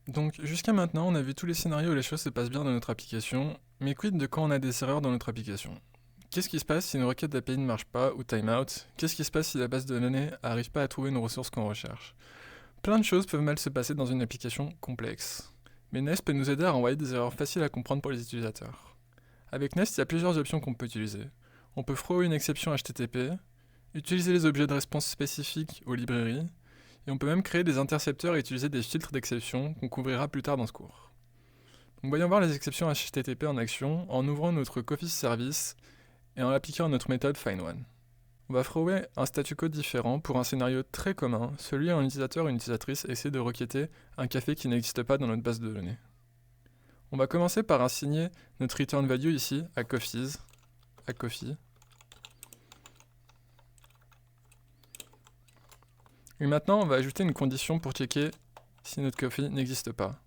Donc jusqu'à maintenant, on a vu tous les scénarios où les choses se passent bien dans notre application, mais quid de quand on a des erreurs dans notre application? Qu'est-ce qui se passe si une requête d'API ne marche pas ou timeout? Qu'est-ce qui se passe si la base de données n'arrive pas à trouver une ressource qu'on recherche? Plein de choses peuvent mal se passer dans une application complexe. Mais Nest peut nous aider à renvoyer des erreurs faciles à comprendre pour les utilisateurs. Avec Nest, il y a plusieurs options qu'on peut utiliser. On peut throw une exception HTTP, utiliser les objets de réponse spécifiques aux librairies, et on peut même créer des intercepteurs et utiliser des filtres d'exception qu'on couvrira plus tard dans ce cours. Donc voyons voir les exceptions HTTP en action en ouvrant notre Coffice Service et en l'appliquant à notre méthode findOne. On va thrower un statut code différent pour un scénario très commun, celui où un utilisateur ou une utilisatrice essaie de requêter un café qui n'existe pas dans notre base de données. On va commencer par assigner notre return value ici à Coffees, à Coffee. Et maintenant, on va ajouter une condition pour checker si notre coffee n'existe pas.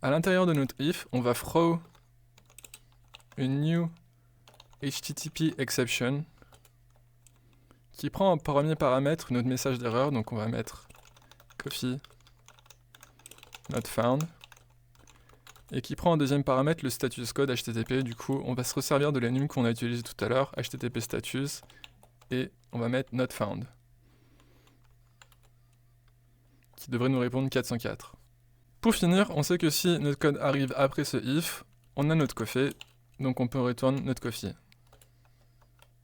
À l'intérieur de notre if, on va throw une new HTTP exception qui prend en premier paramètre notre message d'erreur, donc on va mettre coffee not found, et qui prend en deuxième paramètre le status code HTTP. Du coup, on va se resservir de l'enum qu'on a utilisé tout à l'heure, HTTP status, et on va mettre not found, qui devrait nous répondre 404. Pour finir, on sait que si notre code arrive après ce if, on a notre coffee, donc on peut retourner notre coffee.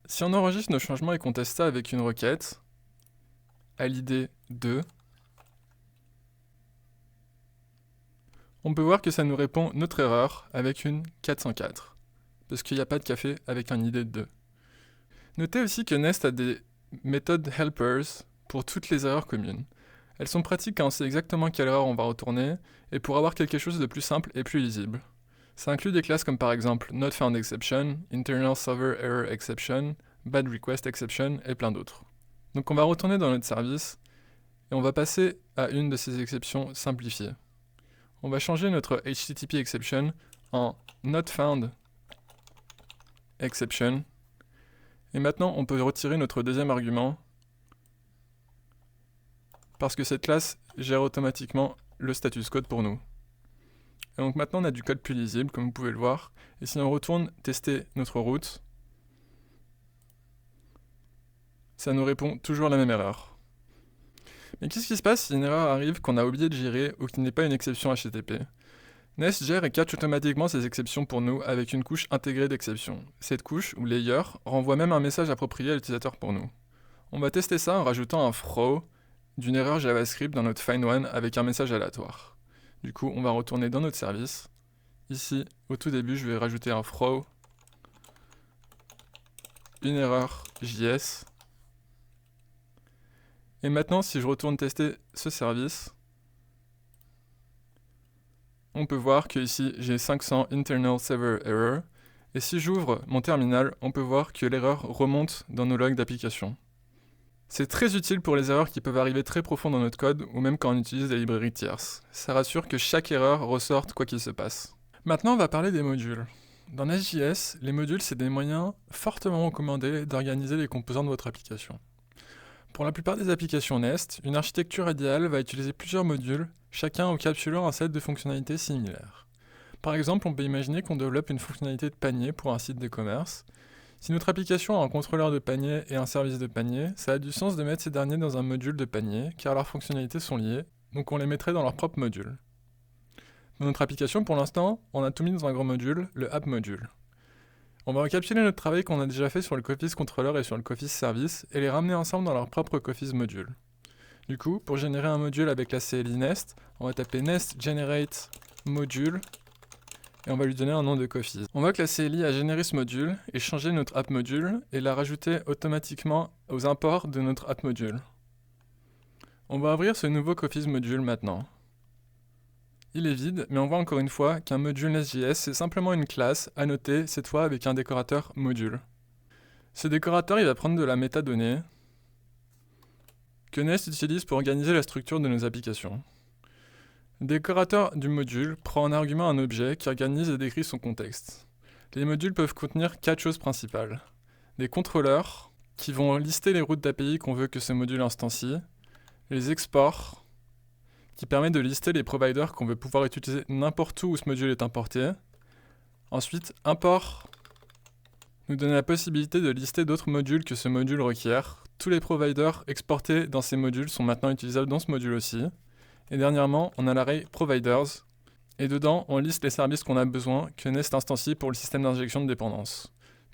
Si on enregistre nos changements et qu'on teste ça avec une requête, à l'id 2, on peut voir que ça nous répond notre erreur avec une 404, parce qu'il n'y a pas de café avec un id 2. Notez aussi que Nest a des méthodes helpers pour toutes les erreurs communes. Elles sont pratiques quand on sait exactement quelle erreur on va retourner, et pour avoir quelque chose de plus simple et plus lisible. Ça inclut des classes comme par exemple NotFoundException, Internal Server Error Exception, Bad Request Exception et plein d'autres. Donc on va retourner dans notre service, et on va passer à une de ces exceptions simplifiées. On va changer notre HTTP exception en NotFoundException, et maintenant on peut retirer notre deuxième argument, parce que cette classe gère automatiquement le status code pour nous. Et donc maintenant on a du code plus lisible, comme vous pouvez le voir, et si on retourne tester notre route, ça nous répond toujours la même erreur. Mais qu'est-ce qui se passe si une erreur arrive qu'on a oublié de gérer ou qui n'est pas une exception HTTP? Nest gère et catch automatiquement ces exceptions pour nous avec une couche intégrée d'exceptions. Cette couche, ou layer, renvoie même un message approprié à l'utilisateur pour nous. On va tester ça en rajoutant un throw d'une erreur JavaScript dans notre findOne avec un message aléatoire. Du coup, on va retourner dans notre service. Ici, au tout début, je vais rajouter un throw, une erreur JS. Et maintenant, si je retourne tester ce service, on peut voir que ici, j'ai 500 internal server error. Et si j'ouvre mon terminal, on peut voir que l'erreur remonte dans nos logs d'application. C'est très utile pour les erreurs qui peuvent arriver très profond dans notre code ou même quand on utilise des librairies tierces. Ça rassure que chaque erreur ressorte quoi qu'il se passe. Maintenant, on va parler des modules. Dans Nest.js, les modules, c'est des moyens fortement recommandés d'organiser les composants de votre application. Pour la plupart des applications Nest, une architecture idéale va utiliser plusieurs modules, chacun encapsulant un set de fonctionnalités similaires. Par exemple, on peut imaginer qu'on développe une fonctionnalité de panier pour un site d'e-commerce. Si notre application a un contrôleur de panier et un service de panier, ça a du sens de mettre ces derniers dans un module de panier, car leurs fonctionnalités sont liées, donc on les mettrait dans leur propre module. Dans notre application, pour l'instant, on a tout mis dans un grand module, le app module. On va encapsuler notre travail qu'on a déjà fait sur le Coffice Controller et sur le Coffice Service et les ramener ensemble dans leur propre Coffice module. Du coup, pour générer un module avec la CLI Nest, on va taper nest generate module et on va lui donner un nom de Coffice. On voit que la CLI a généré ce module et changé notre app module et l'a rajouté automatiquement aux imports de notre app module. On va ouvrir ce nouveau Coffice module maintenant. Il est vide, mais on voit encore une fois qu'un module Nest.js, c'est simplement une classe annotée, cette fois avec un décorateur module. Ce décorateur, il va prendre de la métadonnée que Nest utilise pour organiser la structure de nos applications. Le décorateur du module prend en argument un objet qui organise et décrit son contexte. Les modules peuvent contenir 4 choses principales. Des contrôleurs, qui vont lister les routes d'API qu'on veut que ce module instancie, les exports, qui permet de lister les providers qu'on veut pouvoir utiliser n'importe où ce module est importé. Ensuite, import nous donne la possibilité de lister d'autres modules que ce module requiert. Tous les providers exportés dans ces modules sont maintenant utilisables dans ce module aussi. Et dernièrement, on a l'array providers, et dedans, on liste les services qu'on a besoin que Nest instancie pour le système d'injection de dépendance.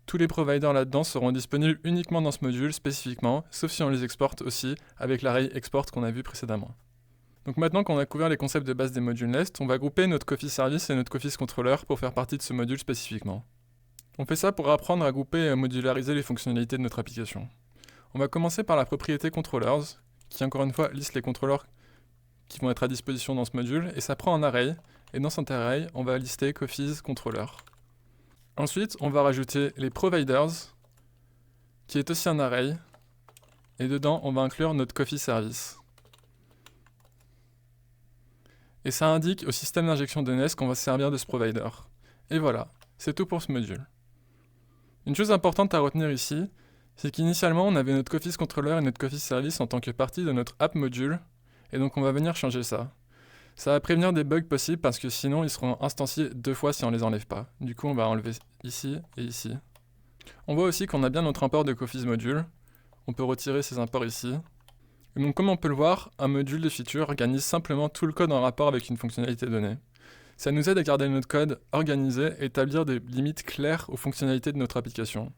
Tous les providers là-dedans seront disponibles uniquement dans ce module spécifiquement, sauf si on les exporte aussi avec l'array export qu'on a vu précédemment. Donc maintenant qu'on a couvert les concepts de base des modules Nest, on va grouper notre Coffee Service et notre Coffee Controller pour faire partie de ce module spécifiquement. On fait ça pour apprendre à grouper et à modulariser les fonctionnalités de notre application. On va commencer par la propriété Controllers, qui encore une fois liste les contrôleurs qui vont être à disposition dans ce module, et ça prend un array, et dans cet array, on va lister Coffee's Controller. Ensuite, on va rajouter les providers, qui est aussi un array, et dedans, on va inclure notre Coffee Service. Et ça indique au système d'injection de Nest qu'on va se servir de ce provider. Et voilà, c'est tout pour ce module. Une chose importante à retenir ici, c'est qu'initialement on avait notre Coffee Controller et notre Coffee Service en tant que partie de notre app module, et donc on va venir changer ça. Ça va prévenir des bugs possibles parce que sinon ils seront instanciés 2 fois si on les enlève pas. Du coup on va enlever ici et ici. On voit aussi qu'on a bien notre import de Coffee's module. On peut retirer ces imports ici. Et donc comme on peut le voir, un module de feature organise simplement tout le code en rapport avec une fonctionnalité donnée. Ça nous aide à garder notre code organisé et établir des limites claires aux fonctionnalités de notre application.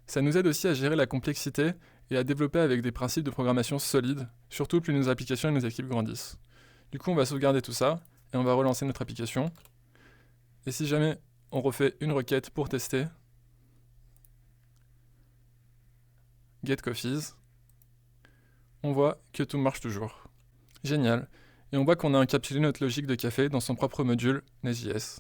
Ça nous aide aussi à gérer la complexité et à développer avec des principes de programmation solides, surtout plus nos applications et nos équipes grandissent. Du coup, on va sauvegarder tout ça et on va relancer notre application. Et si jamais on refait une requête pour tester, get coffees, on voit que tout marche toujours. Génial. Et on voit qu'on a encapsulé notre logique de café dans son propre module Nest.js.